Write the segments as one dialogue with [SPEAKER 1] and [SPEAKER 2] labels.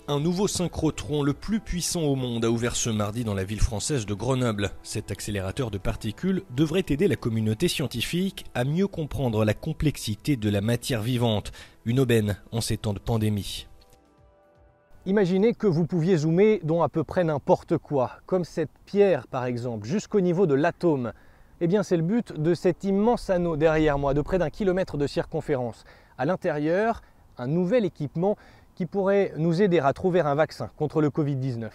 [SPEAKER 1] Un nouveau synchrotron, le plus puissant au monde, a ouvert ce mardi dans la ville française de Grenoble. Cet accélérateur de particules devrait aider la communauté scientifique à mieux comprendre la complexité de la matière vivante, une aubaine en ces temps de pandémie.
[SPEAKER 2] Imaginez que vous pouviez zoomer dans à peu près n'importe quoi, comme cette pierre par exemple, jusqu'au niveau de l'atome. Eh bien c'est le but de cet immense anneau derrière moi, de près d'1 kilomètre de circonférence. À l'intérieur, un nouvel équipement qui pourrait nous aider à trouver un vaccin contre le Covid-19.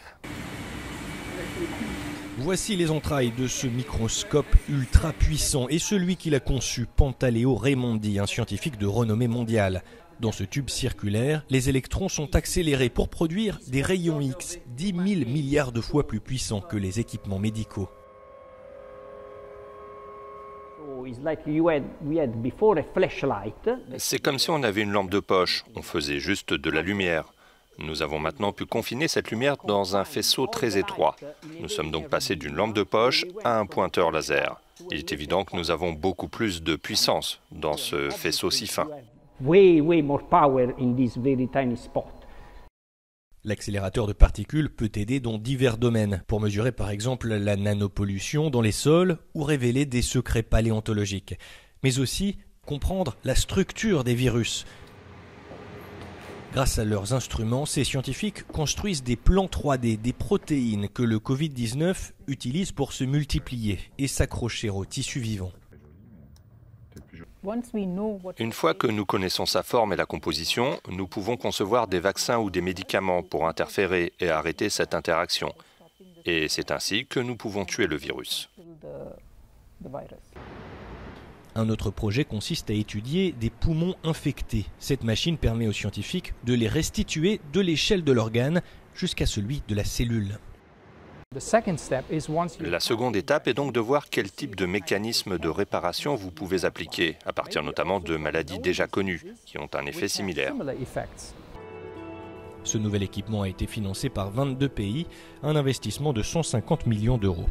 [SPEAKER 1] Voici les entrailles de ce microscope ultra puissant et celui qui l'a conçu, Pantaleo Raimondi, un scientifique de renommée mondiale. Dans ce tube circulaire, les électrons sont accélérés pour produire des rayons X 10 000 milliards de fois plus puissants que les équipements médicaux.
[SPEAKER 3] C'est comme si on avait une lampe de poche, on faisait juste de la lumière. Nous avons maintenant pu confiner cette lumière dans un faisceau très étroit. Nous sommes donc passés d'une lampe de poche à un pointeur laser. Il est évident que nous avons beaucoup plus de puissance dans ce faisceau si fin.
[SPEAKER 1] L'accélérateur de particules peut aider dans divers domaines, pour mesurer par exemple la nanopollution dans les sols ou révéler des secrets paléontologiques, mais aussi comprendre la structure des virus. Grâce à leurs instruments, ces scientifiques construisent des plans 3D, des protéines que le Covid-19 utilise pour se multiplier et s'accrocher au tissu vivant.
[SPEAKER 3] Une fois que nous connaissons sa forme et la composition, nous pouvons concevoir des vaccins ou des médicaments pour interférer et arrêter cette interaction. Et c'est ainsi que nous pouvons tuer le virus.
[SPEAKER 1] Un autre projet consiste à étudier des poumons infectés. Cette machine permet aux scientifiques de les restituer de l'échelle de l'organe jusqu'à celui de la cellule.
[SPEAKER 3] La seconde étape est donc de voir quel type de mécanisme de réparation vous pouvez appliquer, à partir notamment de maladies déjà connues, qui ont un effet similaire.
[SPEAKER 1] Ce nouvel équipement a été financé par 22 pays, un investissement de 150 millions d'euros.